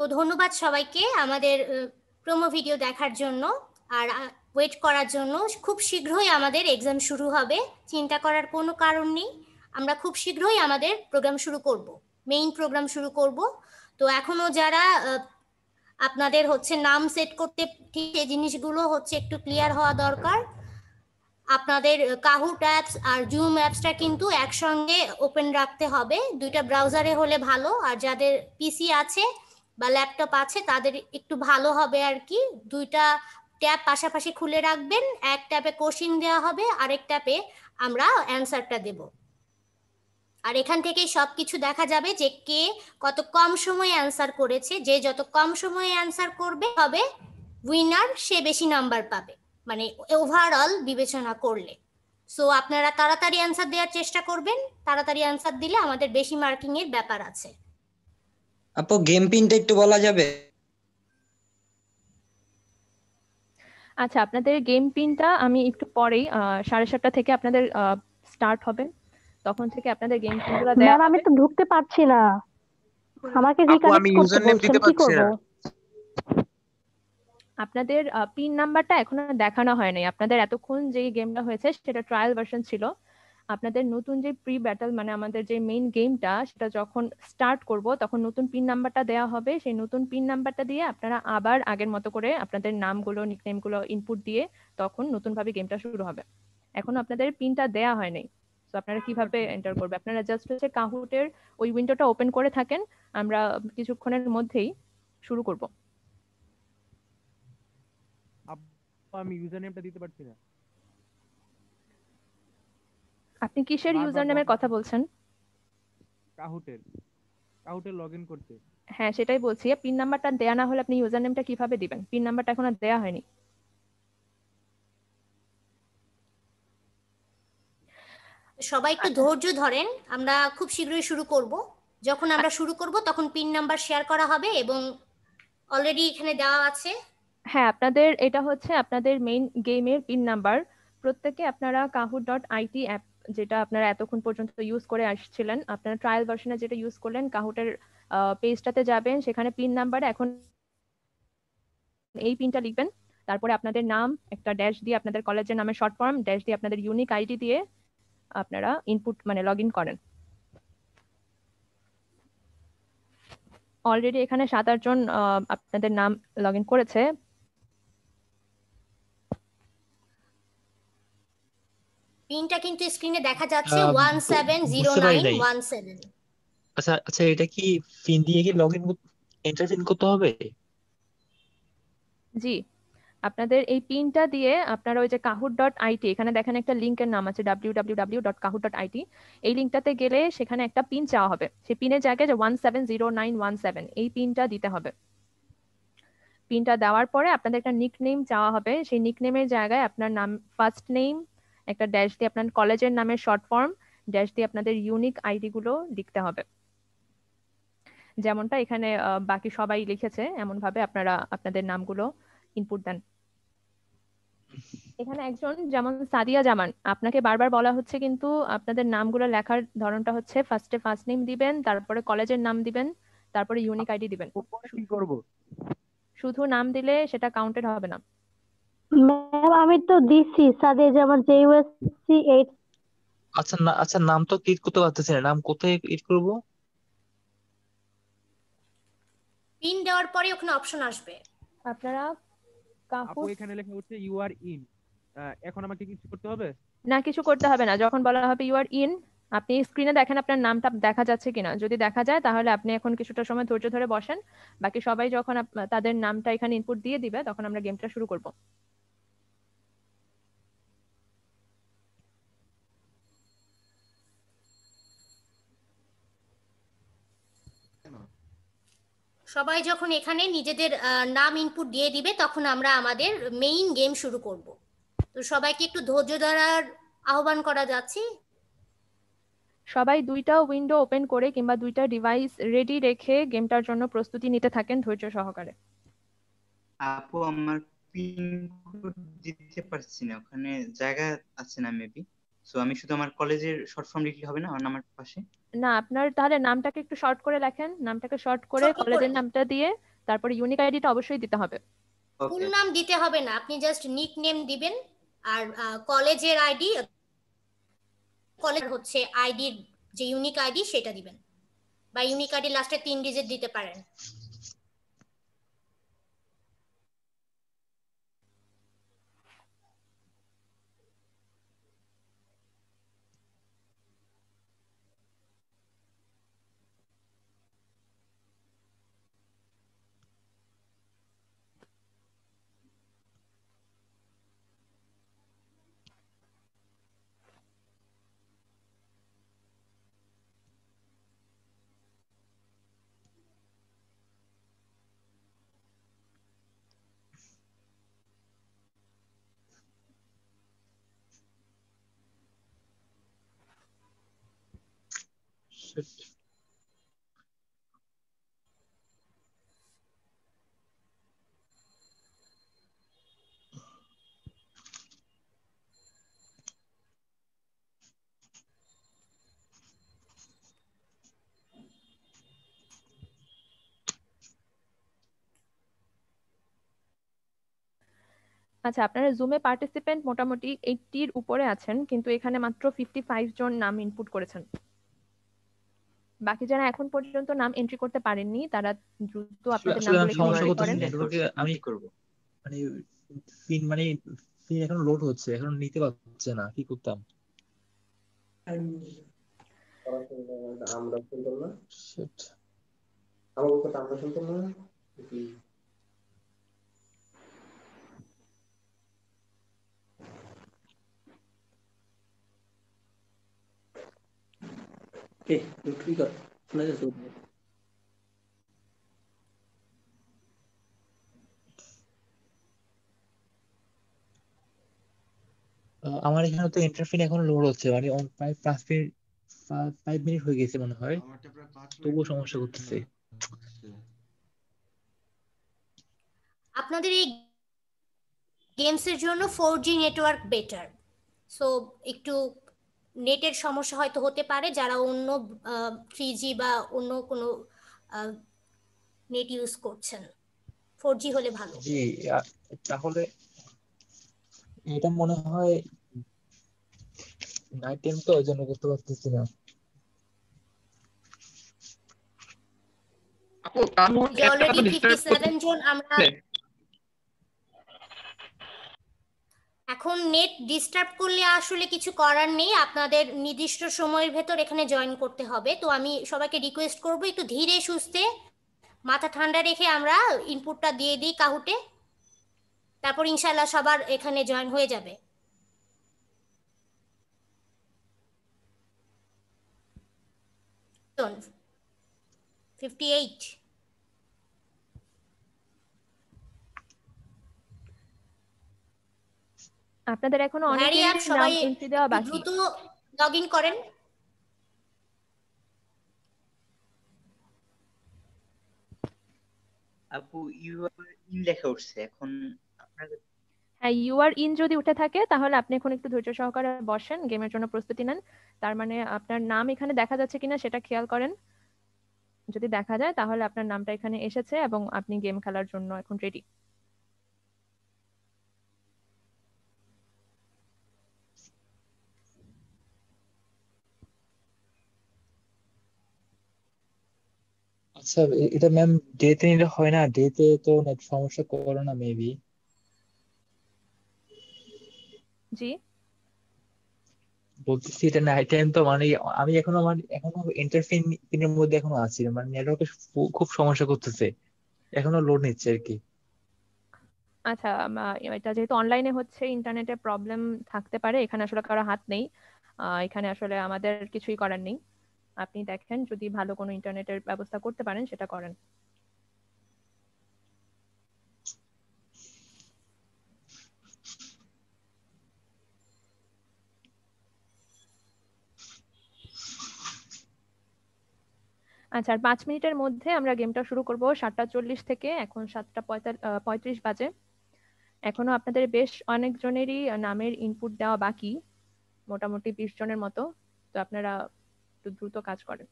তো ধন্যবাদ সবাইকে আমাদের প্রোমো ভিডিও দেখার জন্য আর ওয়েট করার জন্য। খুব শীঘ্রই আমাদের এক্সাম শুরু হবে, চিন্তা করার কোনো কারণ নেই। আমরা খুব শীঘ্রই আমাদের প্রোগ্রাম শুরু করব, মেইন প্রোগ্রাম শুরু করব। তো এখনো যারা আপনাদের হচ্ছে নাম সেট করতে ঠিক এই জিনিসগুলো হচ্ছে একটু ক্লিয়ার হওয়া দরকার। আপনাদের কাহুট অ্যাপস আর জুম অ্যাপসটা কিন্তু একসঙ্গে ওপেন রাখতে হবে, দুইটা ব্রাউজারে হলে ভালো। আর যাদের পিসি আছে বা ল্যাপটপ আছে তাদের একটু ভালো হবে আর কি। দুইটা ট্যাব পাশাপাশি খুলে রাখবেন, এক ট্যাবে কোশ্চিন দেওয়া হবে, আরেক ট্যাবে আমরা অ্যান্সারটা দেব। আর এখান থেকেই সব কিছু দেখা যাবে যে কে কত কম সময়ে অ্যান্সার করেছে। যে যত কম সময়ে অ্যান্সার করবে হবে উইনার, সে বেশি নাম্বার পাবে, মানে ওভারঅল বিবেচনা করলে। সো আপনারা তাড়াতাড়ি অ্যান্সার দেওয়ার চেষ্টা করবেন, তাড়াতাড়ি অ্যান্সার দিলে আমাদের বেশি মার্কিং এর ব্যাপার আছে। আপু গেম পিনটা একটু বলা যাবে? আচ্ছা, আপনাদের গেম পিনটা আমি একটু পরেই 7:30 থেকে আপনাদের স্টার্ট হবে, তখন থেকে আপনাদের গেম পিনগুলো দেওয়া ম্যাম আমি হবে। তো ঢুকতে পারছি না, আমাকে আপু রিকানেক্ট আমি করতে ইউজার নেম বলছেন, দিতে কি পারছি করব? না। আপনাদের পিন নাম্বারটা এখনো দেখানো হয় নাই। আপনাদের এতক্ষণ যে গেমটা হয়েছে সেটা ট্রায়াল ভার্সন ছিল। আপনাদের নতুন যে প্রি ব্যাটল মানে আমাদের যে মেইন গেমটা সেটা যখন স্টার্ট করব তখন নতুন পিন নাম্বারটা দেওয়া হবে। সেই নতুন পিন নাম্বারটা দিয়ে আপনারা আবার আগের মতো করে আপনাদের নামগুলো নিকনেমগুলো ইনপুট দিয়ে তখন নতুন ভাবে গেমটা শুরু হবে। এখনো আপনাদের পিনটা দেয়া হয় নাই, তো আপনারা কিভাবে এন্টার করবে? আপনারা জাস্ট হচ্ছে কাহুটের ওই উইন্ডোটা ওপেন করে থাকেন, আমরা কিছুক্ষণের মধ্যেই শুরু করব। আমি ইউজার নেমটা দিতে পারছি না। আপনি কিসের ইউজার নেমের কথা বলছেন? কাহুটের লগইন করতে। হ্যাঁ সেটাই বলছি, পিন নাম্বারটা দেয়া না হলে আপনি ইউজার নেমটা কিভাবে দিবেন? পিন নাম্বারটা এখনো দেয়া হয়নি। সবাই একটু ধৈর্য ধরেন, আমরা খুব শীঘ্রই শুরু করব। যখন আমরা শুরু করব তখন পিন নাম্বার শেয়ার করা হবে এবং অলরেডি এখানে দেওয়া আছে। হ্যাঁ, আপনাদের এটা হচ্ছে আপনাদের মেইন গেমের পিন নাম্বার। প্রত্যেকে আপনারা kahoot.it অ্যাপ, যেটা আপনারা এতক্ষণ পর্যন্ত ইউজ করে আসছিলেন, আপনারা ট্রায়াল ভার্সনে যেটা ইউজ করলেন, কাহুটের পেজটাতে যাবেন, সেখানে পিন নাম্বারে এখন এই পিনটা লিখবেন। তারপরে আপনাদের নাম একটা ড্যাশ দিয়ে, আপনাদের কলেজের নামের শর্ট ফর্ম ড্যাশ দিয়ে, আপনাদের ইউনিক আইডি দিয়ে আপনারা ইনপুট মানে লগ ইন করেন। অলরেডি এখানে 7-8 জন আপনাদের নাম লগ ইন করেছে। পিনটা কিন্তু স্ক্রিনে দেখা যাচ্ছে বুঝতে পারি নাই। 170917। আচ্ছা আচ্ছা, এটা কি পিন দিয়ে কি লগইন এন্টার পিন করতে হবে? জি, আপনাদের এই পিনটা দিয়ে আপনারা ওই যে kahoot.it, এখানে দেখেন একটা লিংকের নাম আছে www.kahoot.it। এই লিংকটাতে গেলে সেখানে একটা পিন চাওয়া হবে, সেই পিনের জায়গায় যে 170917 এই পিনটা দিতে হবে। পিনটা দেওয়ার পরে আপনাদের একটা নিকনেম চাওয়া হবে, সেই নিকনেমের জায়গায় আপনার নাম ফার্স্ট নেম একটা ড্যাশ দিয়ে, আপনার কলেজের নামের শর্ট ফর্ম ড্যাশ দিয়ে আপনাদের ইউনিক আইডি গুলো লিখতে হবে। যেমনটা এখানে বাকি সবাই লিখেছে এমন ভাবে আপনারা আপনাদের নামগুলো ইনপুট দেন। এখানে একজন যেমন সাদিয়া জামান, আপনাকে বারবার বলা হচ্ছে কিন্তু আপনাদের নামগুলো লেখার ধরনটা হচ্ছে ফার্স্টে ফার্স্ট নেম দিবেন, তারপরে কলেজের নাম দিবেন, তারপরে ইউনিক আইডি দিবেন। কি করব? শুধু নাম দিলে সেটা কাউন্টেড হবে না। ম্যাম আমি তো দিছি সাদে যেমন JUSC 8। আচ্ছা না, আচ্ছা নাম তো ক্লিক করতে পারতেছি না, নাম কোথায় ক্লিক করব? পিন দেওয়ার পরে ওখানে অপশন আসবে। আপনারা আপু কাহুট এখানে লেখা হচ্ছে ইউ আর ইন। এখন আমাকে কিছু করতে হবে? না, কিছু করতে হবে না। যখন বলা হবে ইউ আর ইন, আপনি স্ক্রিনে দেখেন আপনার নামটা দেখা যাচ্ছে কিনা। যদি দেখা যায় তাহলে আপনি এখন কিছুটা সময় ধৈর্য ধরে বসেন। বাকি সবাই যখন তাদের নামটা এখানে ইনপুট দিয়ে দিবে তখন আমরা গেমটা শুরু করব। সবাই যখন এখানে নিজেদের নাম ইনপুট দিয়ে দিবে তখন আমরা আমাদের মেইন গেম শুরু করব। তো সবাইকে একটু ধৈর্য ধরার আহ্বান করা যাচ্ছে। সবাই দুইটা উইন্ডো ওপেন করে কিংবা দুইটা ডিভাইস রেডি রেখে গেমটার জন্য প্রস্তুতি নিতে থাকেন ধৈর্য সহকারে। আপু আমার পিন কোড দিতে পারছি না, ওখানে জায়গা আছে না মেবি। সো আমি শুধু আমার কলেজের শর্ট ফর্ম লিখলে হবে না আমার নামের পাশে? না, আপনার তাহলে নামটাকে একটু শর্ট করে লেখেন, নামটাকে শর্ট করে ছোট করে কলেজের নামটা দিয়ে তারপরে ইউনিক আইডিটা অবশ্যই দিতে হবে। ফুল ওকে নাম দিতে হবে না, আপনি জাস্ট নিক নেম দিবেন। আর কলেজের আইডি, কলেজ হচ্ছে আইডির যে ইউনিক আইডি সেটা দিবেন, বা ইউনিক আইডি লাস্টে 3 ডিজিট দিতে পারেন। Shit. আচ্ছা, আপনারা জুমে পার্টিসিপেন্ট মোটামুটি 80-র উপরে আছেন, কিন্তু এখানে মাত্র 55 জন নাম ইনপুট করেছেন। বাকি যারা এখন পর্যন্ত নাম এন্ট্রি করতে পারেননি তারা দ্রুত আপনাদের আসলে নামগুলো আমি এখানে সমস্যা এন্ট্রি করতেছি করেন। নেটওয়ার্কে। আমি কি করব? মানে পিন মানে পিন এখন লোড হচ্ছে, এখন নিতে পারছে না, কি করতাম? Shit. আমার এখানে তো ইন্টারফিন এখন লোড হচ্ছে, মানে প্রায় 5 মিনিট, 5 মিনিট হয়ে গেছে মনে হয়, তবুও সমস্যা করতেছে। আপনাদের এই গেমসের জন্য 4G নেটওয়ার্ক বেটার। সো একটু নেটের সমস্যা হয়তো হতে পারে, যারা অন্য 3G বা অন্য কোনো নেট ইউজ করছেন, 4G হলে ভালো। জি, তাহলে এটা মনে হয় নাইট টাইম, তো ওই জন্য করতে পারতেছি না। যে অলরেডি 57 জন আমরা এখন। নেট ডিস্টার্ব করলে আসলে কিছু করার নেই, আপনাদের নির্দিষ্ট সময়ের ভেতর এখানে জয়েন করতে হবে। তো আমি সবাইকে রিকোয়েস্ট করব একটু ধীরে সুস্থে মাথা ঠান্ডা রেখে আমরা ইনপুটটা দিয়ে দিই কাহুটে, তারপর ইনশাল্লাহ সবার এখানে জয়েন হয়ে যাবে। 58। আপনাদের এখনো হ্যারি আপ, অনেকেরই নাম সবাই এন্ট্রি দেওয়া একটু বাকি। দ্রুত লগ ইন করেন। আপু ইউ ইন লেখা উঠছে এখন আপনার। হ্যাঁ, ইউ আর ইন যদি উঠে থাকে তাহলে আপনি এখন একটু ধৈর্য সহকারে বসেন, গেমের জন্য প্রস্তুতি নেন। তার মানে আপনার নাম এখানে দেখা যাচ্ছে কিনা সেটা খেয়াল করেন। যদি দেখা যায় তাহলে আপনার নামটা এখানে এসেছে এবং আপনি গেম খেলার জন্য এখন রেডি। আচ্ছা, এটা ম্যাম ডে তে নিলে হয় না? ডে তে তো নেট সমস্যা করে না মেবি? জি, বলতেছি এটা নাইট টাইম তো, মানে আমি এখনো এখনো ইন্টারফিন পিনের মধ্যে এখনো আছি, মানে নেটওয়ার্কে খুব সমস্যা করতেছে, এখনো লোড নিচ্ছে আর কি। আচ্ছা। এটা যেহেতু অনলাইনে হচ্ছে, ইন্টারনেটে প্রবলেম থাকতে পারে, এখানে আসলে কারো হাত নেই। এখানে আসলে আমাদের কিছুই করার নেই। আপনি দেখেন যদি ভালো কোনো ইন্টারনেটের ব্যবস্থা করতে পারেন সেটা করেন। আচ্ছা, আর 5 মিনিটের মধ্যে আমরা গেমটা শুরু করব 7:40 থেকে। এখন 7:35 বাজে। এখনো আপনাদের বেশ অনেকজনেরই নামের ইনপুট দেওয়া বাকি, মোটামুটি 20 জনের মতো। তো আপনারা একটু দ্রুত কাজ করেন।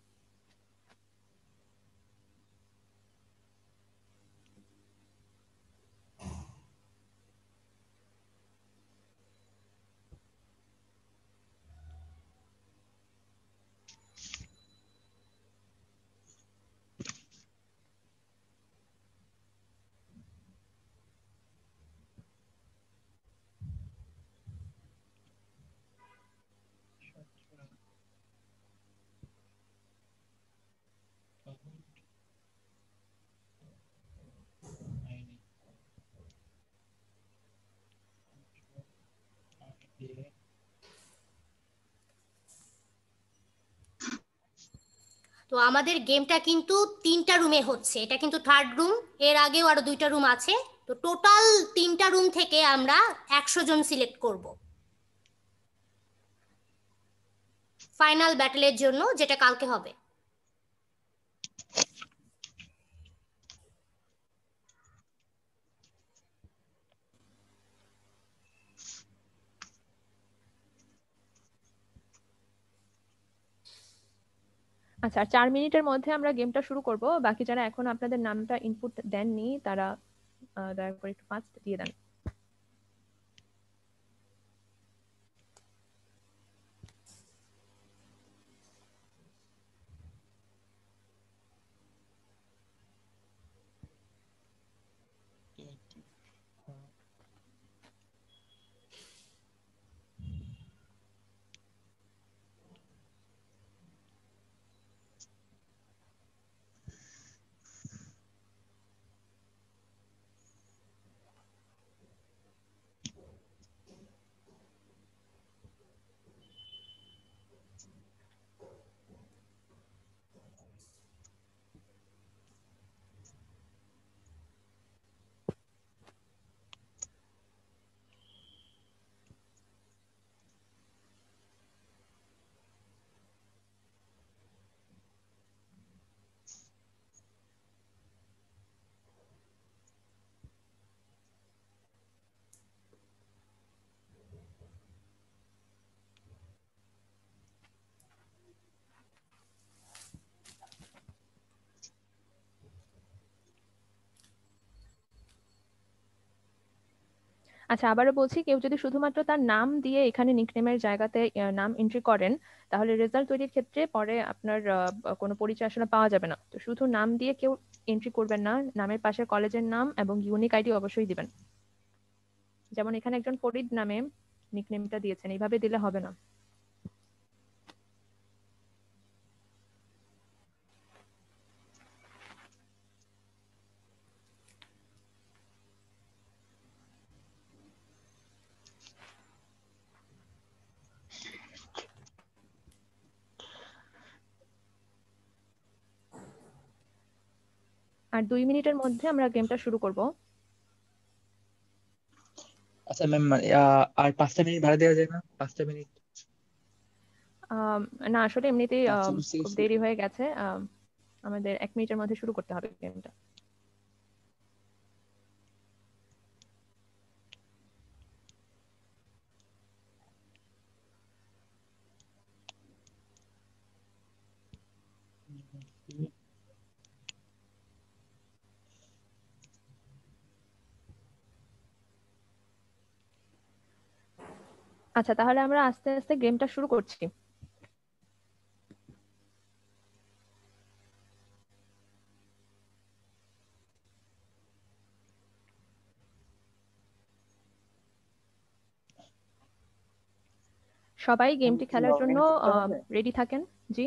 তো আমাদের গেমটা কিন্তু 3টা রুমে হচ্ছে, এটা কিন্তু থার্ড রুম, এর আগেও আরো 2টা রুম আছে। তো টোটাল 3টা রুম থেকে আমরা 100 জন সিলেক্ট করব ফাইনাল ব্যাটেলের জন্য, যেটা কালকে হবে। আচ্ছা, আর 4 মিনিটের মধ্যে আমরা গেমটা শুরু করব। বাকি যারা এখন আপনাদের নামটা ইনপুট দেননি তারা দয়া করে একটু ফাস্ট দিয়ে দেন। আচ্ছা, আবারও বলছি, কেউ যদি শুধুমাত্র তার নাম দিয়ে এখানে নিকনেমের জায়গাতে নাম এন্ট্রি করেন, তাহলে রেজাল্ট তৈরির ক্ষেত্রে পরে আপনার কোনো পরিচয় আসলে পাওয়া যাবে না। তো শুধু নাম দিয়ে কেউ এন্ট্রি করবেন না, নামের পাশে কলেজের নাম এবং ইউনিক আইডি অবশ্যই দিবেন। যেমন এখানে একজন ফরিদ নামে নিকনেমটা দিয়েছেন, এইভাবে দিলে হবে না। আর 2 মিনিটের মধ্যে আমরা গেমটা শুরু করব। আচ্ছা ম্যাম, আর 5টা মিনিট ভাড়া দেওয়া যায় না? 5টা মিনিট। আম, না, আসলে এমনিতেই 5 মিনিট থেকে খুব শুরু দেরি করুন। হয়ে গেছে। আমাদের 1 মিনিটের মধ্যে শুরু করতে হবে গেমটা। আচ্ছা, তাহলে আমরা আস্তে আস্তে গেমটা শুরু করছি। সবাই এখানে গেমটি কি খেলার লগ জন্য ইন করতে হবে? রেডি থাকেন। জি।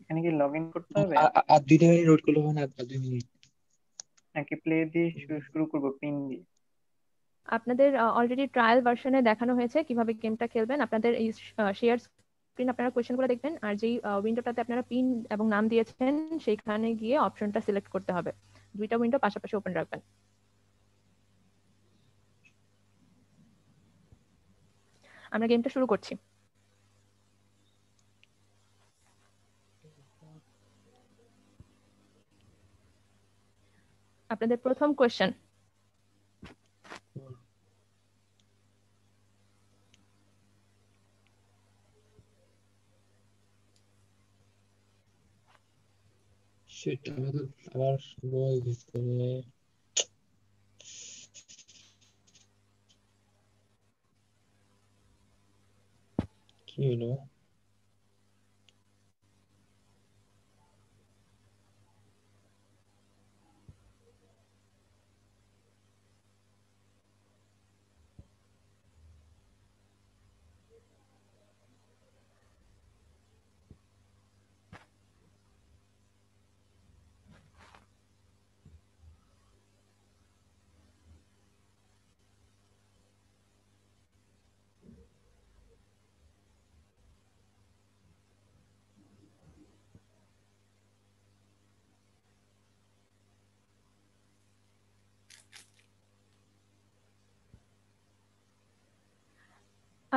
এখানে কি লগ ইন করতে হবে আর 2টা মিনিট নোট করলে হবে না? আর 2 মিনিট। নাকি প্লে দিয়ে শুরু করবো পিন দিয়ে? আপনাদের অলরেডি ট্রায়াল ভার্সনে দেখানো হয়েছে কিভাবে গেমটা খেলবেন। আপনাদের এই শেয়ার স্ক্রিন আপনারা কোয়েশ্চেনগুলো দেখবেন, আর যেই উইন্ডোটাতে আপনারা পিন এবং নাম দিয়েছেন সেইখানে গিয়ে অপশনটা সিলেক্ট করতে হবে। 2টা উইন্ডো পাশাপাশি ওপেন রাখবেন। আমরা গেমটা শুরু করছি। আপনাদের প্রথম কোয়েশ্চেন, সেটা আবার বই ভিতরে কি হলো?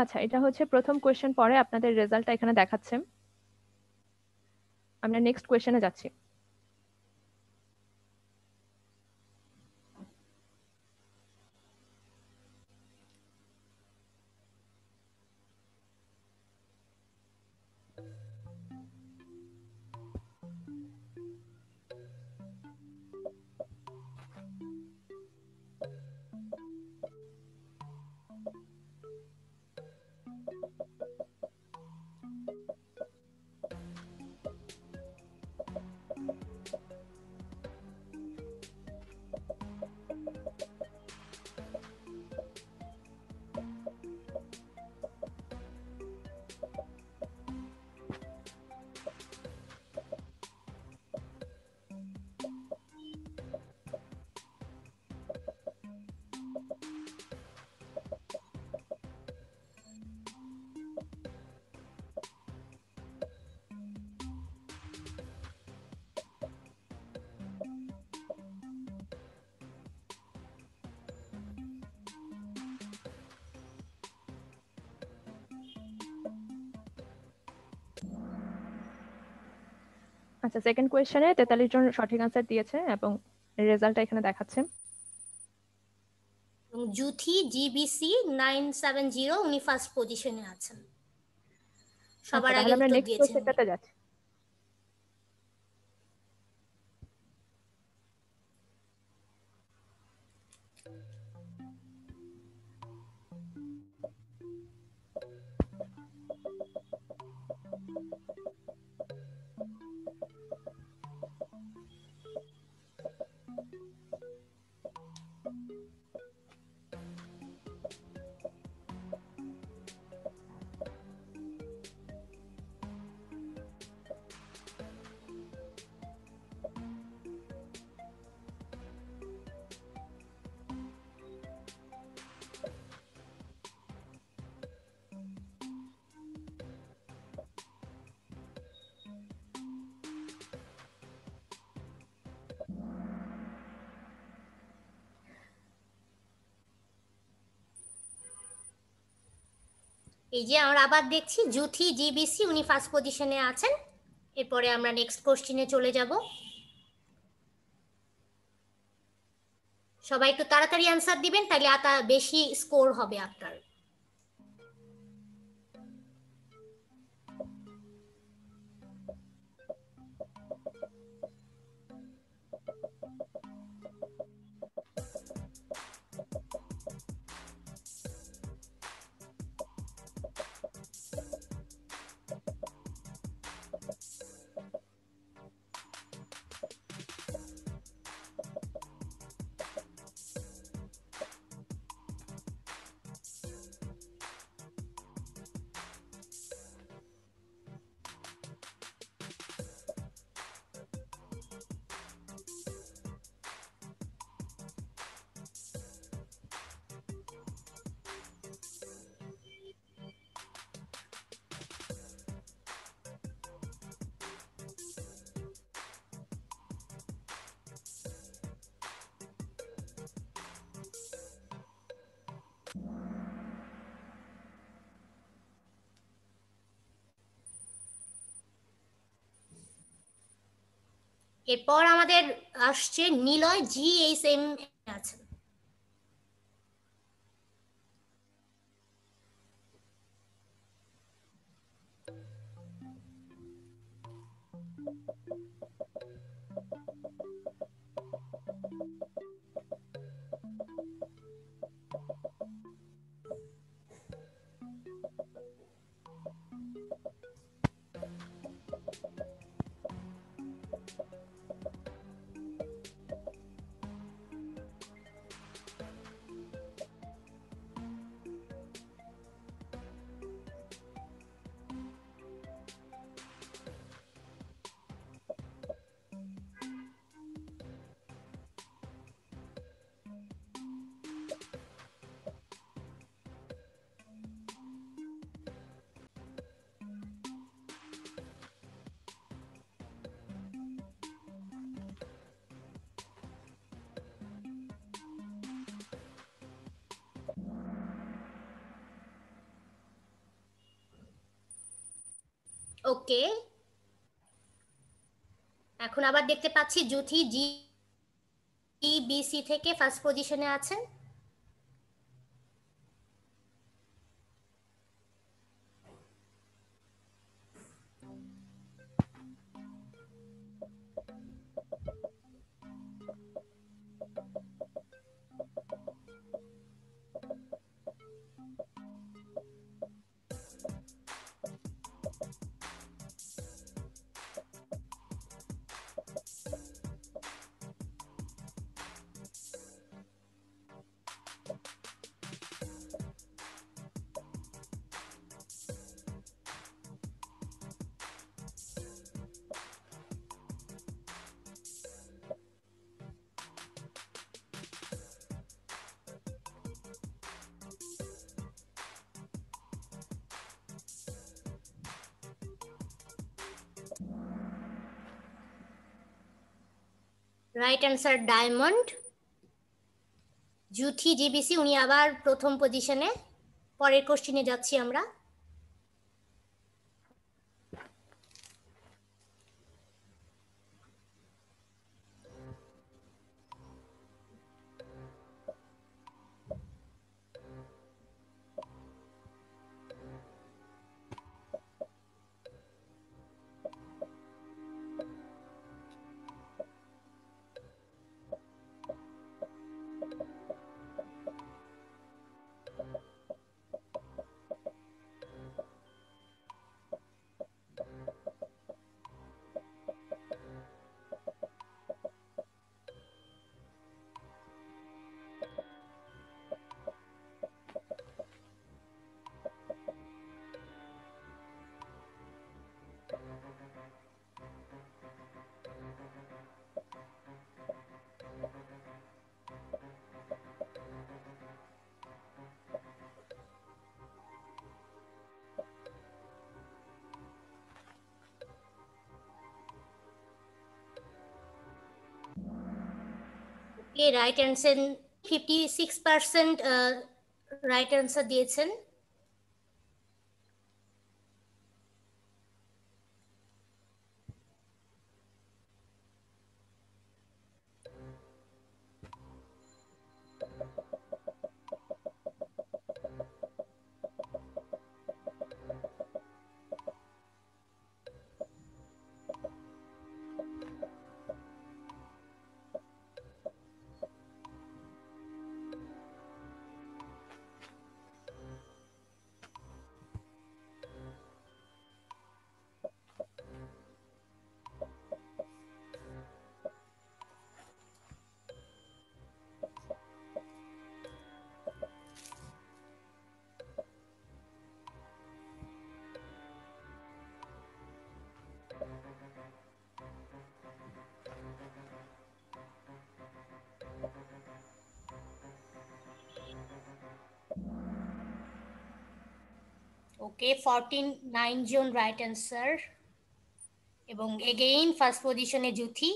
আচ্ছা, এটা হচ্ছে প্রথম কোয়েশ্চেন, পরে আপনাদের রেজাল্টটা এখানে দেখাচ্ছে। আমরা নেক্সট কোয়েশ্চেনে যাচ্ছি। আচ্ছা, সেকেন্ড কোয়েশ্চেনে 43 জন সঠিক আনসার দিয়েছে এবং রেজাল্টটা এখানে দেখাচ্ছে। জুথি জিবিসি 970 উনি ফার্স্ট পজিশনে আছেন, আচ্ছা, সবার আগে তাহলে আমরা উত্তর নেক্সট দিয়েছেন উনি। কোয়েশ্চেনটাতে যাচ্ছি। এই যে আমরা আবার দেখছি জুথি জিবিসি উনি ফার্স্ট পজিশনে আছেন। এরপরে আমরা নেক্সট কোশ্চেনে চলে যাব। সবাই একটু তাড়াতাড়ি অ্যান্সার দিবেন, তাহলে বেশি স্কোর হবে আপনার। এরপর আমাদের আসছে নিলয় জিএসএম আছেন। ওকে, এখন আবার দেখতে পাচ্ছি জুথি বিসি থেকে ফার্স্ট পজিশনে আছেন। Right answer diamond. Juthi GBC উনি আবার প্রথম পজিশনে। পরের কোশ্চিনে যাচ্ছি আমরা। রাইট অ্যান্সার 56% রাইট অ্যান্সার দিয়েছেন। ওকে, 49 জন রাইট অ্যান্সার এবং এগেইন ফার্স্ট পজিশনে জুথি।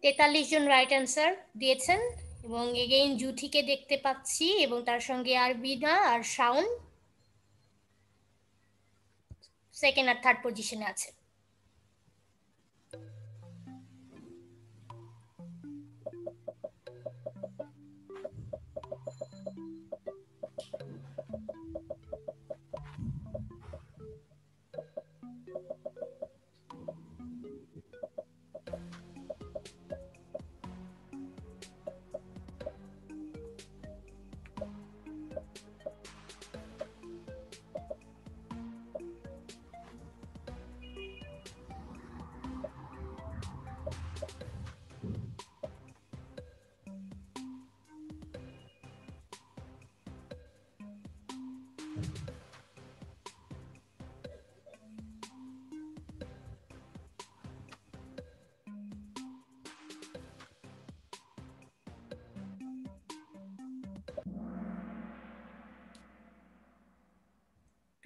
তেতাল্লিশ জন রাইট অ্যান্সার দিয়েছেন এবং এগেইন জুথিকে দেখতে পাচ্ছি এবং তার সঙ্গে আরবিনা আর শাওন সেকেন্ড আর থার্ড পজিশনে আছে।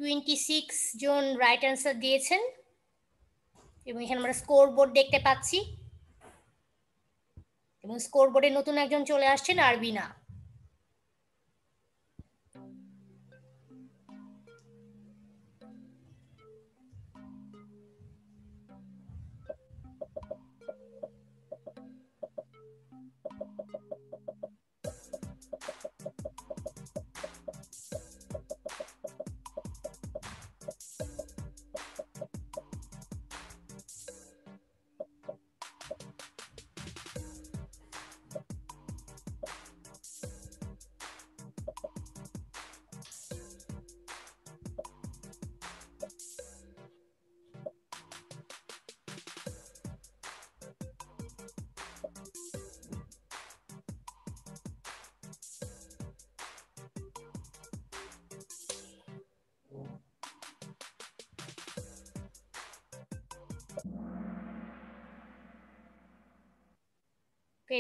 26 জন রাইট অ্যান্সার দিয়েছেন এবং এখানে আমরা স্কোর বোর্ড দেখতে পাচ্ছি এবং স্কোর বোর্ডে নতুন একজন চলে আসছেন, আরবিনা।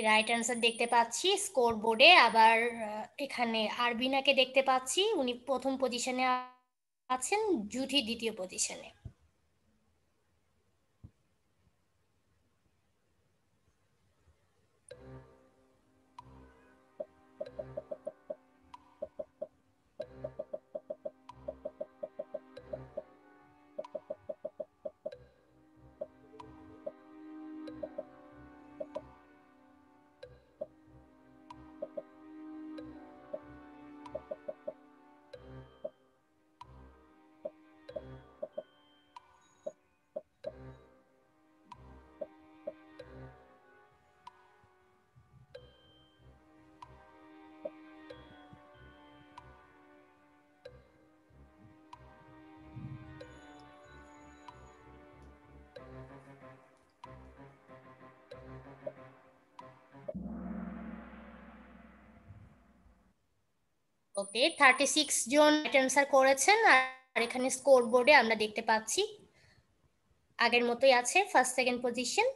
রাইট অ্যান্সার দেখতে পাচ্ছি স্কোর বোর্ডে। আবার এখানে আরবিনাকে দেখতে পাচ্ছি, উনি প্রথম পজিশনে আছেন, জুথি দ্বিতীয় পজিশনে। ওকে, 36 জন রাইট অ্যান্সার করেছেন। আর এখানে স্কোর বোর্ডে আমরা দেখতে পাচ্ছি আগের মতোই আছে, ফার্স্ট সেকেন্ড পজিশন।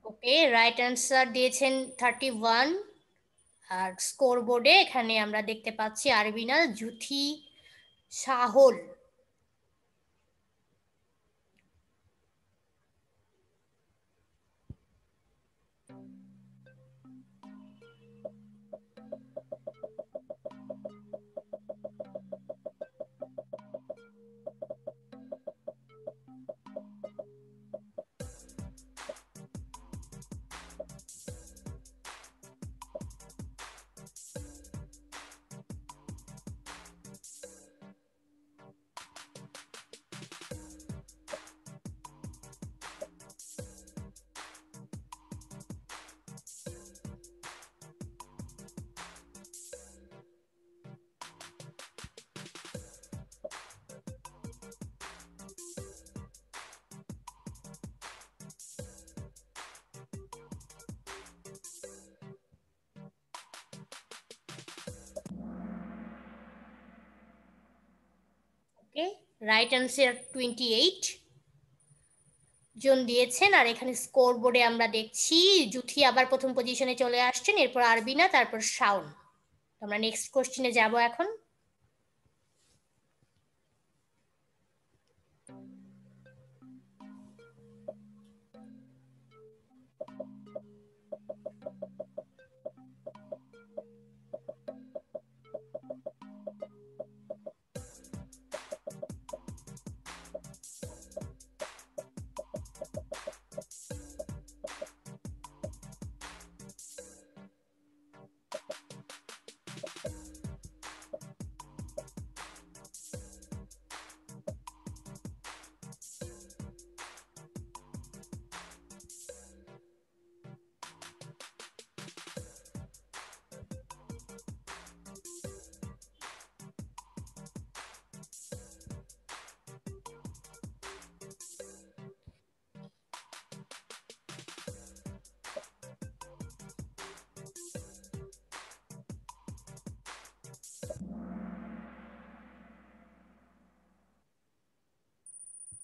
ওকে, রাইট অ্যান্সার দিয়েছেন 31। আর স্কোর বোর্ডে এখানে আমরা দেখতে পাচ্ছি আরবিনা, জুথি, সাহল। ওকে, রাইট অ্যান্সার 28 জন দিয়েছেন। আর এখানে স্কোর বোর্ডে আমরা দেখছি জুথি আবার প্রথম পজিশনে চলে আসছেন, এরপর আরবিনা, তারপর শাওন। আমরা নেক্সট কোশ্চেনে যাব এখন।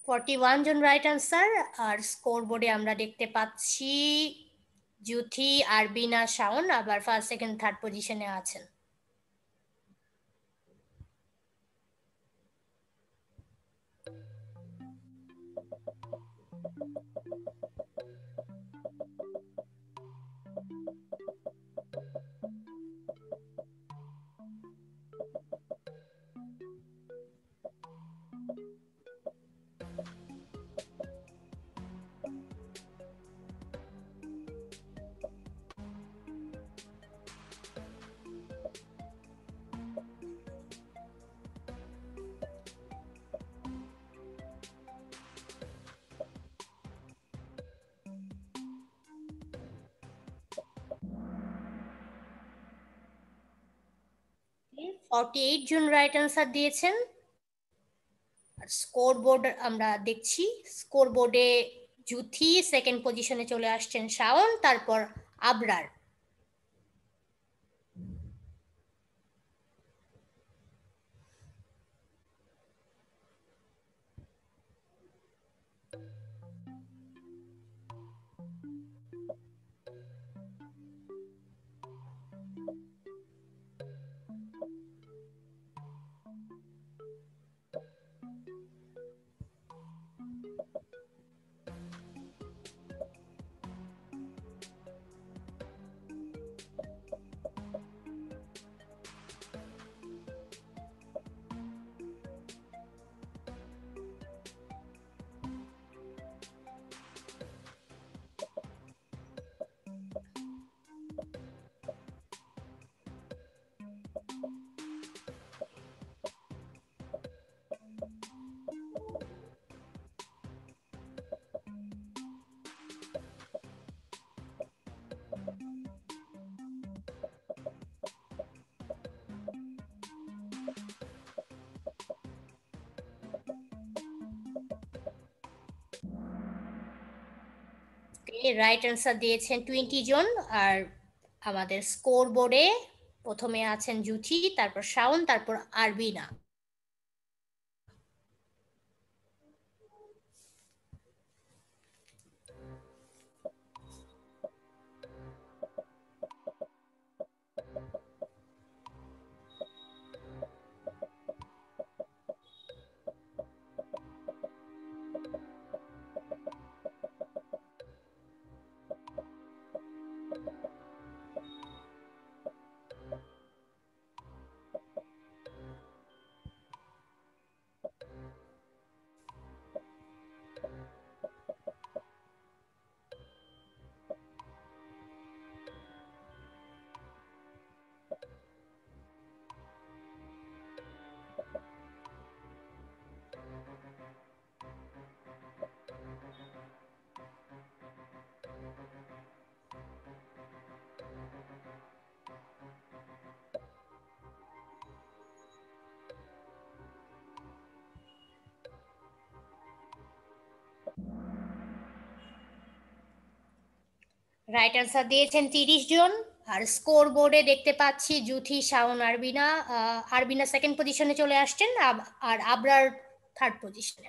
41 জন রাইট আনসার। আর স্কোর বোর্ডে আমরা দেখতে পাচ্ছি জুথি, আরবিনা, শাওন আবার ফার্স্ট সেকেন্ড থার্ড পজিশনে আছেন। ফর্টি এইট জন রাইট আনসার দিয়েছেন। আর স্কোর বোর্ড আমরা দেখছি, স্কোর বোর্ডে জুথি, সেকেন্ড পজিশনে চলে আসছেন শাওন, তারপর আবরার। রাইট অ্যান্সার দিয়েছেন 20 জন। আর আমাদের স্কোর বোর্ডে প্রথমে আছেন জুথি, তারপর শাওন, তারপর আরবিনা। রাইট আনসার দিয়েছেন 30 জন। আর স্কোর বোর্ডে দেখতে পাচ্ছি জুথি, শাওন, আরবিনা। আরবিনা সেকেন্ড পজিশনে চলে আসছেন, আর আবরার থার্ড পজিশনে।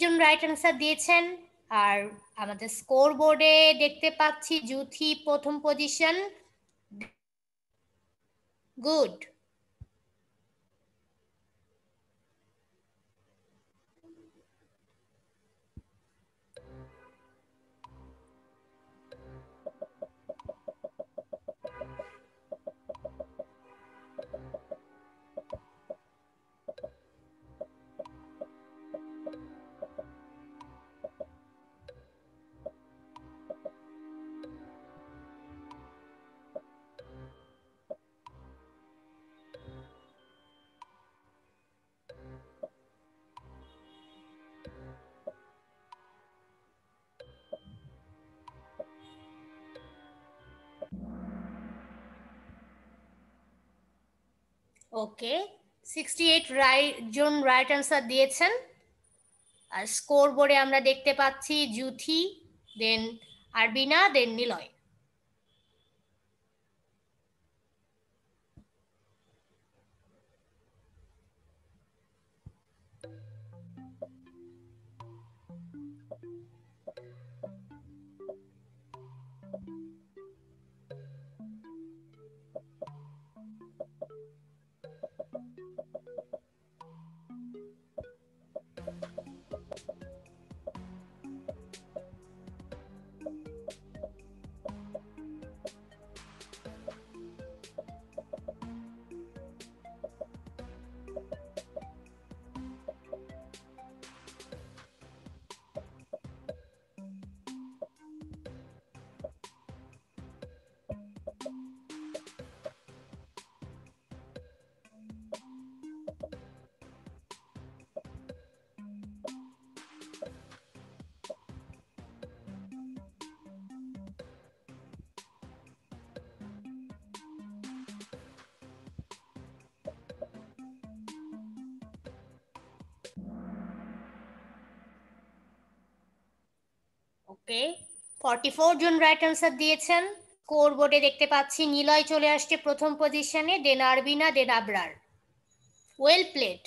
জন রাইট অ্যান্সার দিয়েছেন। আর আমাদের স্কোর বোর্ডে দেখতে পাচ্ছি জুথি প্রথম পজিশন। গুড। ওকে, 68 জন রাইট অ্যান্সার দিয়েছেন। আর স্কোর বোর্ডে আমরা দেখতে পাচ্ছি Juthi, then Arbina, then Niloy. Okay, 44 জন রাইট অ্যান্সার দিয়েছেন। স্কোর বোর্ডে দেখতে পাচ্ছি নিলয় চলে আসছে প্রথম পজিশনে, then Arbina, then Abrar. Well played.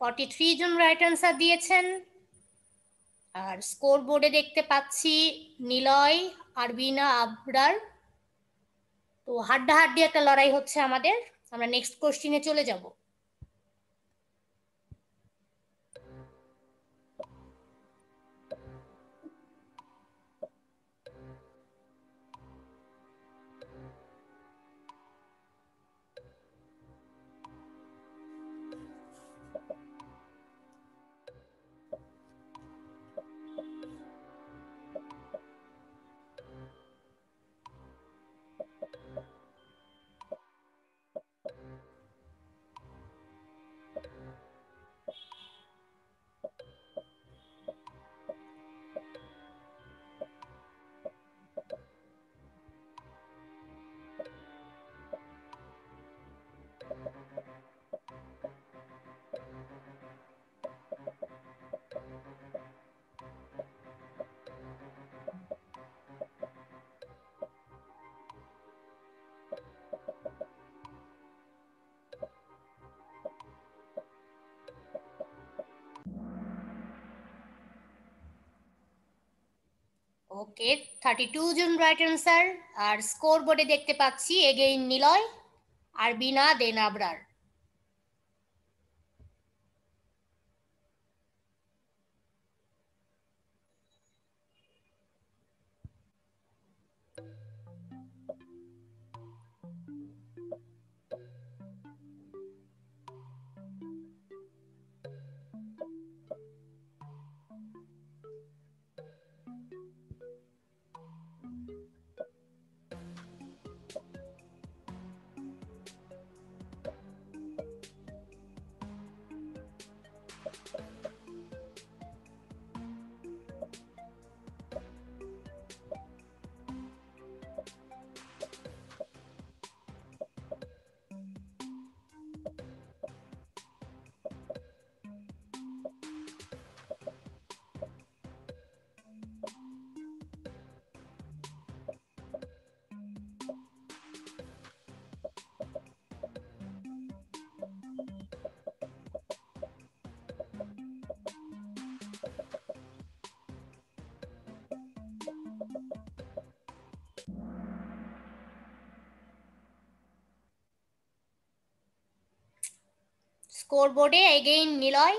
Forty three জন রাইট অ্যান্সার দিয়েছেন। আর স্কোর বোর্ডে দেখতে পাচ্ছি নিলয়, আরবিনা, আবরার। তো হাড্ডাহাড্ডি একটা লড়াই হচ্ছে আমাদের। আমরা নেক্সট কোশ্চিনে চলে যাব। ওকে, 32 জন রাইট অ্যান্সার। আর স্কোর বোর্ডে দেখতে পাচ্ছি again Niloy, আরবিনা, then Abrar. স্কোরবোর্ডে again Niloy.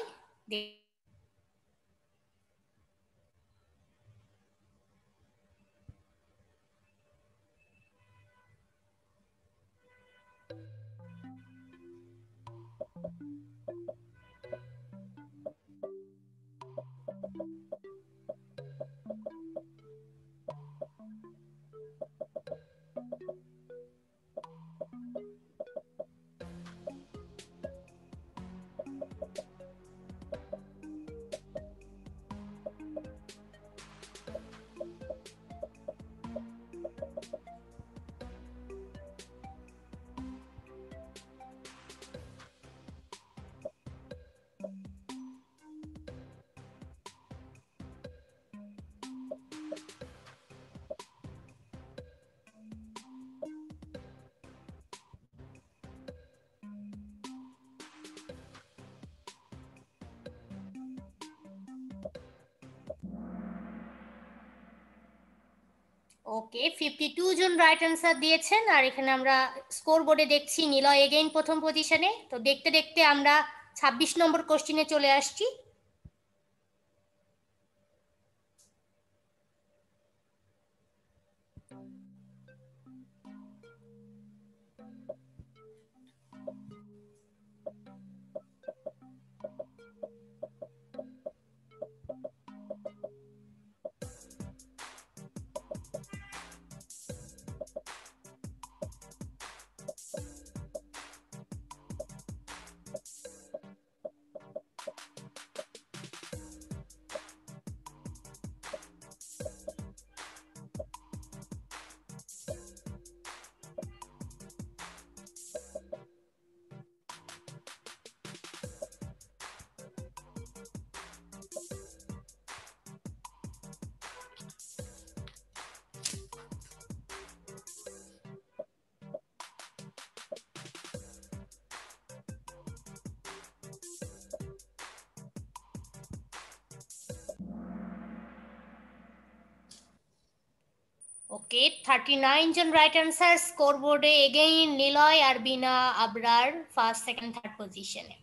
ওকে, 52 জন রাইট অ্যান্সার দিয়েছেন। আর এখানে আমরা স্কোর বোর্ডে দেখছি নিলয় এগেইন প্রথম পজিশনে। তো দেখতে দেখতে আমরা 26 নম্বর কোশ্চিনে চলে আসছি। ওকে, 39 জন রাইট অ্যান্সার। স্কোর বোর্ডে এগেইন নিলয় আর বিনা আবরার ফার্স্ট সেকেন্ড থার্ড পজিশনে।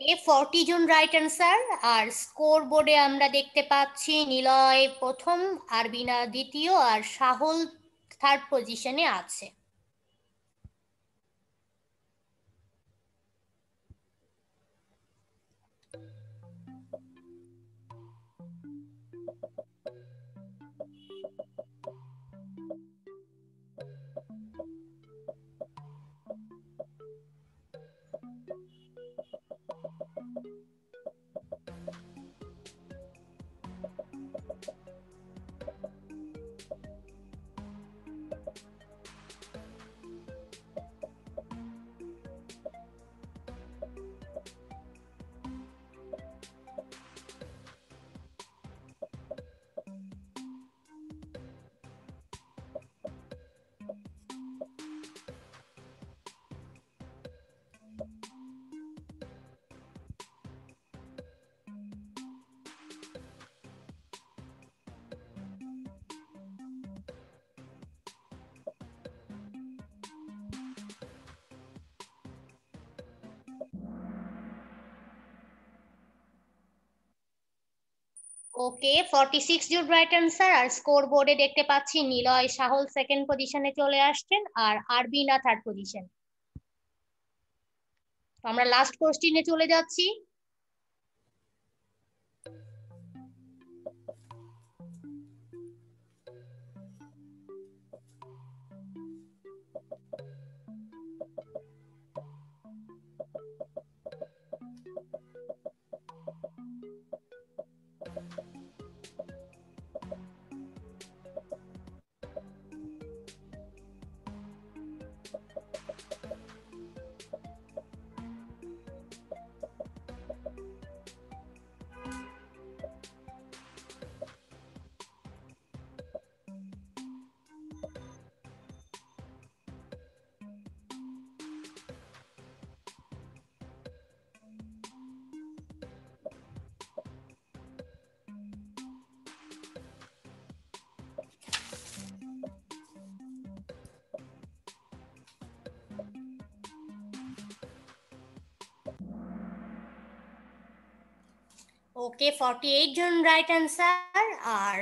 ওকে, 40 জন রাইট অ্যান্সার। আর স্কোর বোর্ডে আমরা দেখতে পাচ্ছি নিলয় প্রথম, আর বিনা দ্বিতীয়, আর সাহল থার্ড পজিশনে আছে। ওকে 46 জন রাইট অ্যান্সার। আর স্কোর বোর্ডে দেখতে পাচ্ছি নিলয় সাহল সেকেন্ড পজিশনে চলে আসছেন আর আরবিনা থার্ড পজিশন। তো আমরা লাস্ট কোশ্চিনে চলে যাচ্ছি। ওকে 48 জন রাইট অ্যান্সার। আর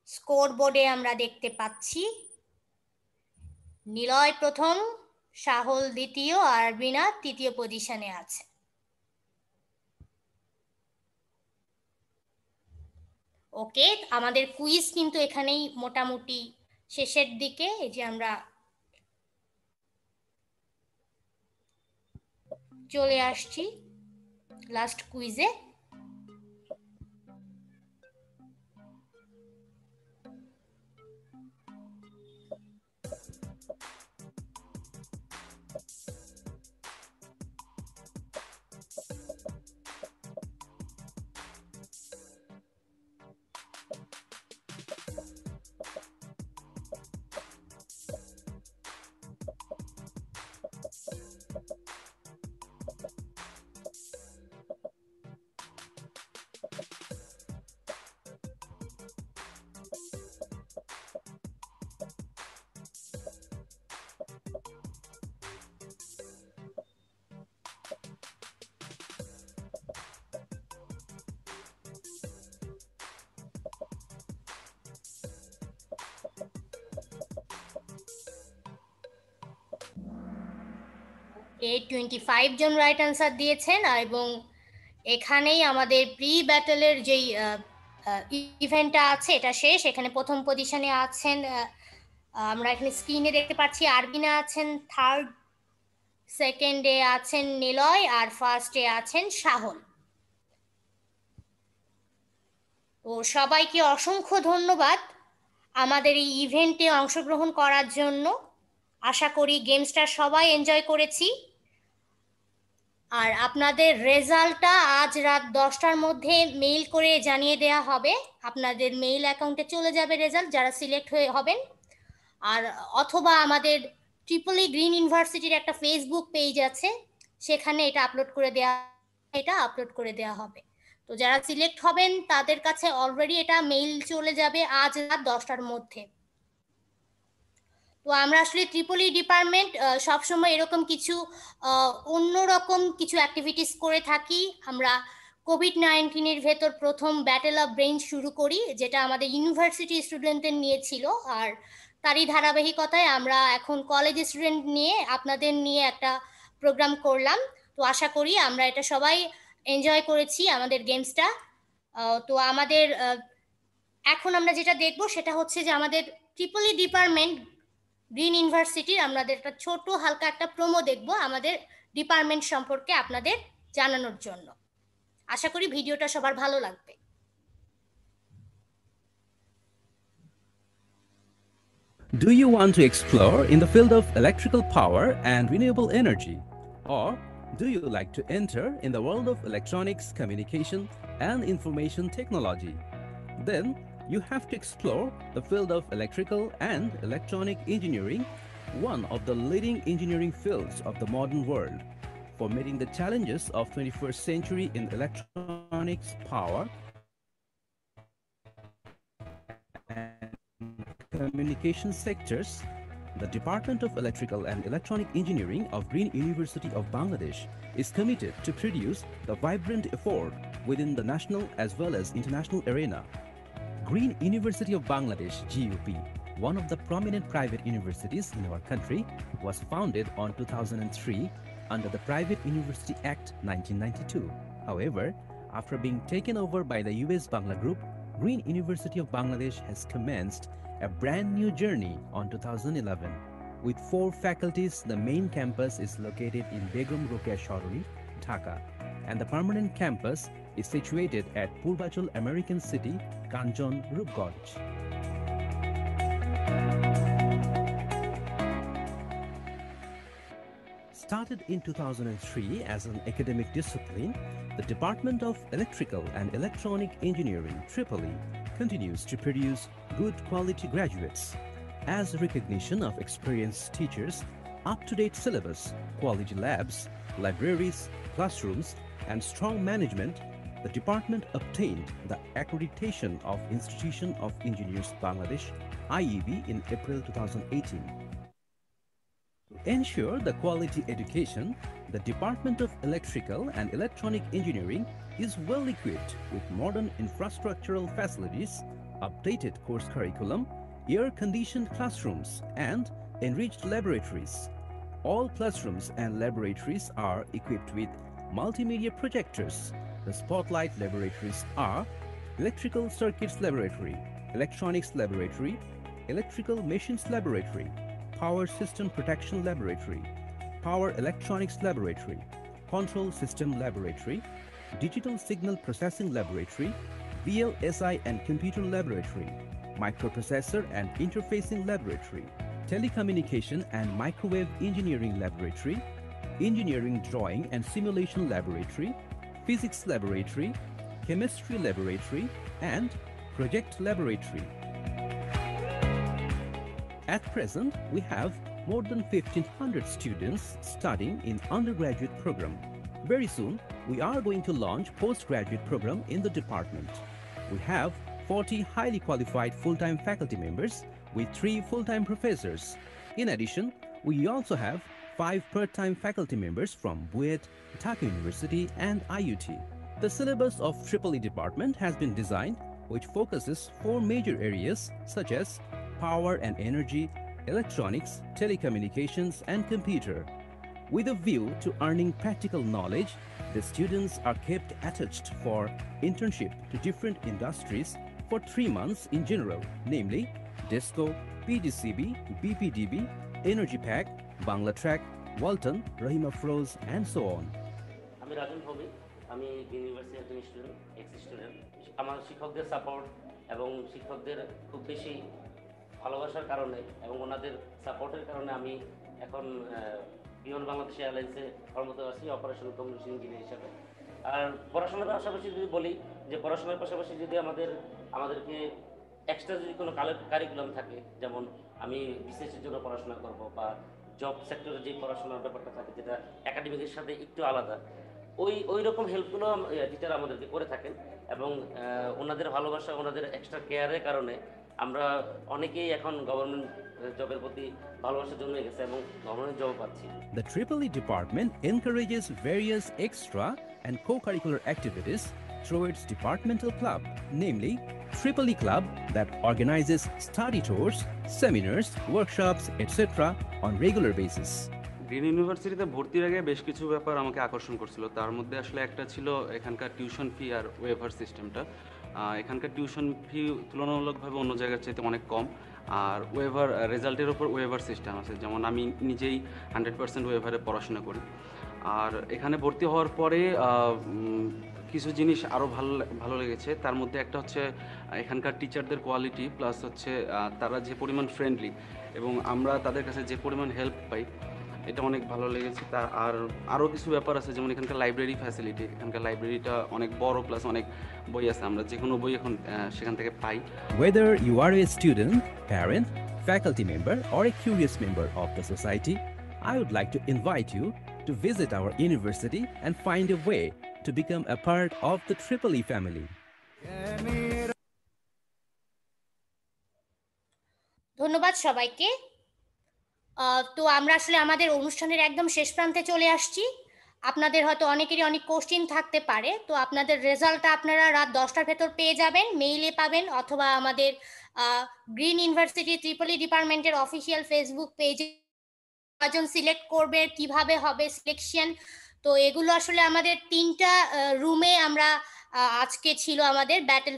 স্কোর বোর্ডে আমরা দেখতে পাচ্ছি নিলয় প্রথম, সাহল দ্বিতীয়, আর বিনা তৃতীয় পজিশনে আছে। ওকে, আমাদের কুইজ কিন্তু এখানেই মোটামুটি শেষের দিকে। এই যে আমরা চলে আসছি লাস্ট কুইজে। এই 25 জন রাইট অ্যান্সার দিয়েছেন এবং এখানেই আমাদের প্রি ব্যাটলের যেই ইভেন্টটা আছে এটা শেষ। এখানে প্রথম পজিশনে আছেন, আমরা এখানে স্ক্রিনে দেখতে পাচ্ছি আরবিনা আছেন থার্ড, সেকেন্ডে আছেন নিলয়, আর ফার্স্টে আছেন সাহল। তো সবাইকে অসংখ্য ধন্যবাদ আমাদের এই ইভেন্টে অংশগ্রহণ করার জন্য। আশা করি গেমসটা সবাই এনজয় করেছি। আর আপনাদের রেজাল্টটা আজ রাত 10টার মধ্যে মেইল করে জানিয়ে দেওয়া হবে। আপনাদের মেইল অ্যাকাউন্টে চলে যাবে রেজাল্ট যারা সিলেক্ট হয়ে হবেন। আর অথবা আমাদের ট্রিপলি গ্রিন ইউনিভার্সিটির একটা ফেসবুক পেজ আছে, সেখানে এটা আপলোড করে দেওয়া হবে। তো যারা সিলেক্ট হবেন তাদের কাছে অলরেডি এটা মেইল চলে যাবে আজ রাত 10টার মধ্যে। তো আমরা আসলে ট্রিপলি ডিপার্টমেন্ট সবসময় এরকম কিছু অন্যরকম কিছু অ্যাক্টিভিটিস করে থাকি। আমরা কোভিড-19-এর ভেতর প্রথম ব্যাটেল অফ ব্রেইন শুরু করি, যেটা আমাদের ইউনিভার্সিটি স্টুডেন্টদের নিয়ে ছিল। আর তারই ধারাবাহিকতায় আমরা এখন কলেজ স্টুডেন্ট নিয়ে আপনাদের নিয়ে একটা প্রোগ্রাম করলাম। তো আশা করি আমরা এটা সবাই এনজয় করেছি আমাদের গেমসটা। তো আমাদের এখন আমরা যেটা দেখব সেটা হচ্ছে যে আমাদের ট্রিপলি ডিপার্টমেন্ট গ্রিন ইউনিভার্সিটির আমাদের একটা ছোট হালকা একটা প্রোমো দেখব আমাদের ডিপার্টমেন্ট সম্পর্কে আপনাদের জানানোর জন্য। আশা করি ভিডিওটা সবার ভালো লাগবে। Do you want to explore in the field of electrical power and renewable energy? Or do you like to enter in the world of electronics, communication, and information technology? Then you have to explore the field of electrical and electronic engineering, one of the leading engineering fields of the modern world. For meeting the challenges of 21st century in electronics, power, and communication sectors, the Department of Electrical and Electronic Engineering of Green University of Bangladesh is committed to produce the vibrant effort within the national as well as international arena. Green University of Bangladesh, GUP, one of the prominent private universities in our country, was founded on 2003 under the Private University Act 1992. However, after being taken over by the US Bangla Group, Green University of Bangladesh has commenced a brand new journey on 2011. With 4 faculties, the main campus is located in Begum Rokeya Shoruri, Dhaka, and the permanent campus is situated at Purbachal American City, Kanjon, Rupganj. Started in 2003 as an academic discipline, the Department of Electrical and Electronic Engineering, Tripoli, continues to produce good quality graduates. As a recognition of experienced teachers, up-to-date syllabus, quality labs, libraries, classrooms, and strong management, the department obtained the accreditation of Institution of Engineers Bangladesh, IEB, in April 2018. To ensure the quality education, the Department of Electrical and Electronic Engineering is well equipped with modern infrastructural facilities, updated course curriculum, air-conditioned classrooms, and enriched laboratories. All classrooms and laboratories are equipped with multimedia projectors. The spotlight laboratories are Electrical Circuits Laboratory, Electronics Laboratory, Electrical Machines Laboratory, Power System Protection Laboratory, Power Electronics Laboratory, Control System Laboratory, Digital Signal Processing Laboratory, VLSI and Computer Laboratory, Microprocessor and Interfacing Laboratory, Telecommunication and Microwave Engineering Laboratory, Engineering Drawing and Simulation Laboratory, Physics Laboratory, Chemistry Laboratory, and Project Laboratory. At present, we have more than 1,500 students studying in undergraduate program. Very soon, we are going to launch postgraduate program in the department. We have 40 highly qualified full-time faculty members with 3 full-time professors. In addition, we also have 5 part-time faculty members from BUET, Dhaka University, and IUT. The syllabus of Tripoli department has been designed, which focuses 4 major areas such as power and energy, electronics, telecommunications, and computer. With a view to earning practical knowledge, the students are kept attached for internship to different industries for 3 months in general, namely DESCO, PGCB, BPDB, Energy Pack, Banglatrack, Walton, Rahima Froze, and so on. আমি রাজন ভৌমিক, আমি ইউনিভার্সিটির একজন student, ex student. আমার শিক্ষকদের support এবং শিক্ষকদের খুব বেশি ভালোবাসার কারণে এবং ওনাদের সাপোর্টের কারণে আমি এখন বিমান বাংলাদেশ এয়ারলাইন্সে কর্মরত আছি অপারেশন কমিউনিকেশন ইঞ্জিনিয়ার হিসাবে। আর পড়াশোনার পাশাপাশি যদি বলি যে পড়াশোনার পাশাপাশি যদি আমাদেরকে এক্সট্রা যদি কোনো কারিকুলাম থাকে, যেমন আমি বিসিএসের জন্য পড়াশোনা করব বা জব সেক্টরে যে পড়াশোনার ব্যাপারটা থাকে যেটা একাডেমিকের সাথে একটু আলাদা, ওই রকম হেল্পগুলো টিচার আমাদেরকে করে থাকেন এবং ওনাদের ভালোবাসা, ওনাদের এক্সট্রা কেয়ারের কারণে আমরা অনেকেই এখন গভর্নমেন্ট জবের প্রতি ভালোবাসা জন্মে গেছে এবং গভর্নমেন্ট জব পাচ্ছি। The Tripoli department encourages various extra and co-curricular activities through its departmental club, namely Tripoli Club, that organizes study tours, seminars, workshops, etc. on regular basis. Green ইউনিভার্সিটিতে ভর্তির আগে বেশ কিছু ব্যাপার আমাকে আকর্ষণ করছিল। তার মধ্যে আসলে একটা ছিল এখানকার টিউশন ফি আর ওয়েভার সিস্টেমটা। এখানকার টিউশন ফি তুলনামূলকভাবে অন্য জায়গার চাইতে অনেক কম, আর ওয়েভার রেজাল্টের ওপর ওয়েভার সিস্টেম আছে, যেমন আমি নিজেই 100% ওয়েভারে পড়াশোনা করি। আর এখানে ভর্তি হওয়ার পরে কিছু জিনিস আরও ভালো লেগেছে। তার মধ্যে একটা হচ্ছে এখানকার টিচারদের কোয়ালিটি, প্লাস হচ্ছে তারা যে পরিমাণ ফ্রেন্ডলি এবং আমরা তাদের কাছে যে পরিমাণ হেল্প পাই, এটা অনেক ভালো লেগেছে। আর আরও কিছু ব্যাপার আছে, যেমন এখানকার লাইব্রেরি ফ্যাসিলিটি। এখানকার লাইব্রেরিটা অনেক বড়, প্লাস অনেক বই আছে, আমরা যে কোনো বই এখন সেখান থেকে পাই। Whether you are a student, parent, faculty member, or a curious member of the society, I would like to invite you to visit our university and find a way to become a part of the Tripoli family. ধন্যবাদ সবাইকে। তো আমরা আসলে আমাদের অনুষ্ঠানের একদম শেষ প্রান্তে চলে আসছি। আপনাদের হয়তো অনেকেরই অনেক কোশ্চেন থাকতে পারে, তো আপনাদের রেজাল্টটা আপনারা রাত 10টার ভেতর পেয়ে যাবেন, মেইলে পাবেন অথবা আমাদের গ্রিন ইউনিভার্সিটি ট্রিপলি ডিপার্টমেন্টের অফিসিয়াল ফেসবুক পেজে কজন সিলেক্ট করবে, কিভাবে হবে সিলেকশন। তো এগুলো আসলে আমাদের 3টা রুমে আমরা আজকে ছিল আমাদের ব্যাটেল,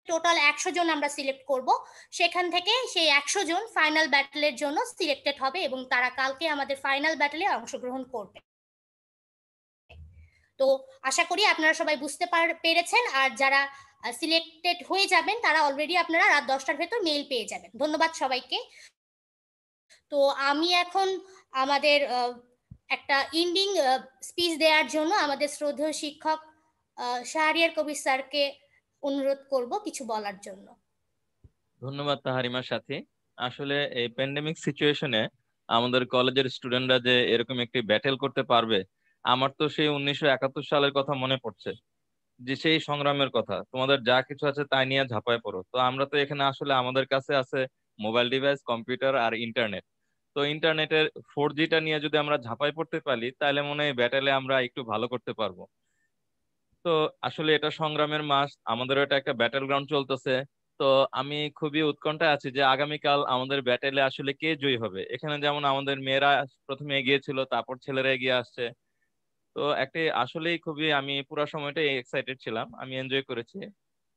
টোটাল 100 জন আমরা সিলেক্ট করব, সেখান থেকে সেই 100 জন ফাইনাল ব্যাটেলের জন্য সিলেক্টেড হবে এবং তারা কালকে আমাদের ফাইনাল ব্যাটেলে অংশগ্রহণ করবে। তো আশা করি আপনারা সবাই বুঝতে পেরেছেন, আর যারা সিলেক্টেড হয়ে যাবেন তারা অলরেডি আপনারা রাত 10টার ভেতর মেইল পেয়ে যাবেন। ধন্যবাদ সবাইকে। তো আমি এখন আমাদের একটা ইন্ডিং স্পিচ দেওয়ার জন্য আমাদের শ্রদ্ধেয় শিক্ষক শাহরিয়ার কবির স্যারকে অনুরোধ করব কিছু বলার জন্য। ধন্যবাদ তাহারিমার সাথী। আসলে এই প্যান্ডেমিক সিচুয়েশনে আমাদের কলেজের স্টুডেন্টরা যে এরকম একটি ব্যাটেল করতে পারবে, আমার তো সেই 1971 সালের কথা মনে পড়ছে, যে সেই সংগ্রামের কথা। তোমাদের যা কিছু আছে তাই নিয়ে ঝাঁপায় পড়ো। তো আমরা তো এখানে আসলে আমাদের কাছে আছে মোবাইল ডিভাইস, কম্পিউটার আর ইন্টারনেট। তো ইন্টারনেটের 4Gটা নিয়ে যদি আমরা ঝাঁপায় পড়তে পারি, তাহলে মনে হয় ব্যাটেলে আমরা একটু ভালো করতে পারবো। তো আসলে এটা সংগ্রামের মাস, আমাদেরও এটা একটা ব্যাটেল গ্রাউন্ড চলতেছে। তো আমি খুবই উৎকণ্ঠায় আছি যে আগামীকাল আমাদের ব্যাটেলে আসলে কে জয়ী হবে। এখানে যেমন আমাদের মেয়েরা প্রথমে এগিয়ে ছিল, তারপর ছেলেরা এগিয়ে আসছে। তো একটি আসলেই খুবই, আমি পুরো সময়টাই এক্সাইটেড ছিলাম, আমি এনজয় করেছি।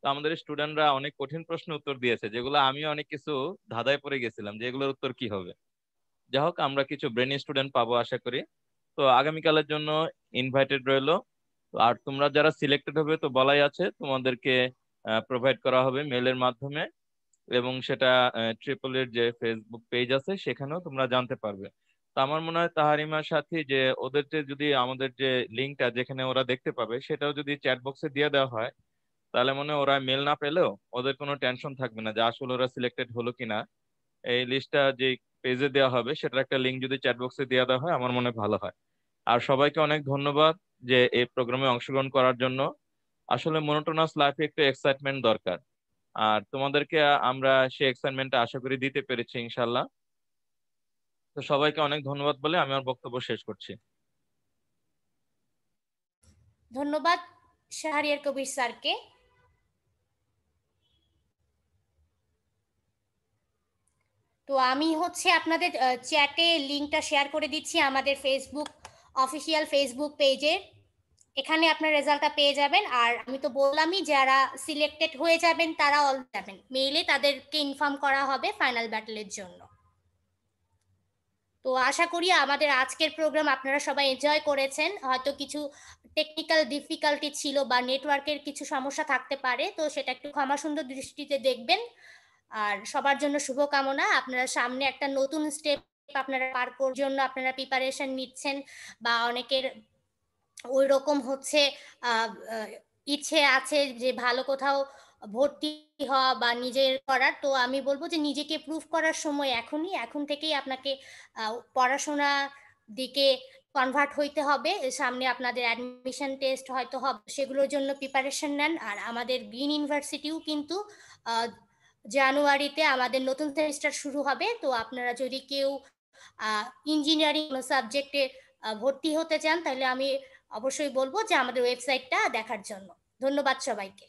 তো আমাদের স্টুডেন্টরা অনেক কঠিন প্রশ্নের উত্তর দিয়েছে, যেগুলো আমি অনেক কিছু ধাঁধায় পড়ে গেছিলাম যে এগুলোর উত্তর কি হবে। যাই হোক, আমরা কিছু ব্রেনি স্টুডেন্ট পাবো আশা করি। তো আগামীকালের জন্য ইনভাইটেড রইলো। আর তোমরা যারা সিলেক্টেড হবে তো বলাই আছে, তোমাদেরকে প্রোভাইড করা হবে মেলের মাধ্যমে, এবং সেটা ট্রিপলের যে ফেসবুক পেজ আছে সেখানেও তোমরা জানতে পারবে। তো আমার মনে হয় তাহারিমার সাথে যে ওদেরকে যদি আমাদের যে লিঙ্কটা যেখানে ওরা দেখতে পাবে সেটাও যদি চ্যাট বক্সে দিয়ে দেওয়া হয়, তাহলে মনে হয় ওরা মেল না পেলেও ওদের কোনো টেনশন থাকবে না যে আসলে ওরা সিলেক্টেড হলো কিনা। এই লিস্টটা যে পেজে দেওয়া হবে সেটার একটা লিঙ্ক যদি চ্যাট বক্সে দিয়ে দেওয়া হয় আমার মনে হয় ভালো হয়। আর সবাইকে অনেক ধন্যবাদ যে এই প্রোগ্রামে অংশগ্রহণ করার জন্য। আসলে মনোটোনাস লাইফে একটু এক্সাইটমেন্ট দরকার, আর তোমাদেরকে আমরা সেই এক্সাইটমেন্টটা আশা করি দিতে পেরেছি ইনশাল্লাহ। তো সবাইকে অনেক ধন্যবাদ বলে আমি আমার বক্তব্য শেষ করছি। ধন্যবাদ শাহরিয়ার কবির স্যারকে। তো আমি আপনাদের চ্যাটে লিংকটা শেয়ার করে দিচ্ছি আমাদের ফেসবুক অফিসিয়াল ফেসবুক পেজে, এখানে আপনার রেজাল্টটা পেয়ে যাবেন। আর আমি তো বললামই, যারা সিলেক্টেড হয়ে যাবেন তারা অল যাবেন, মেইলে তাদেরকে ইনফর্ম করা হবে ফাইনাল ব্যাটেলের জন্য। তো আশা করি আমাদের আজকের প্রোগ্রাম আপনারা সবাই এনজয় করেছেন। হয়তো কিছু টেকনিক্যাল ডিফিকাল্টি ছিল বা নেটওয়ার্কের কিছু সমস্যা থাকতে পারে, তো সেটা একটু ক্ষমা সুন্দর দৃষ্টিতে দেখবেন। আর সবার জন্য শুভকামনা। আপনারা সামনে একটা নতুন স্টেপ আপনারা পার করার জন্য আপনারা প্রিপারেশন নিচ্ছেন, বা অনেকের ওই রকম ইচ্ছে আছে যে ভালো কোথাও ভর্তি হওয়া বা নিজের করার। তো আমি বলবো যে নিজেকে প্রুফ করার সময় এখনই, এখন থেকেই আপনাকে পড়াশোনা দিকে কনভার্ট হইতে হবে। সামনে আপনাদের অ্যাডমিশন টেস্ট হয়তো হবে, সেগুলোর জন্য প্রিপারেশন নেন। আর আমাদের গ্রিন ইউনিভার্সিটিও কিন্তু জানুয়ারিতে আমাদের নতুন সেমিস্টার শুরু হবে। তো আপনারা যদি কেউ ইঞ্জিনিয়ারিং সাবজেক্টে ভর্তি হতে চান, তাহলে আমি অবশ্যই বলবো যে আমাদের ওয়েবসাইটটা দেখার জন্য। ধন্যবাদ সবাইকে।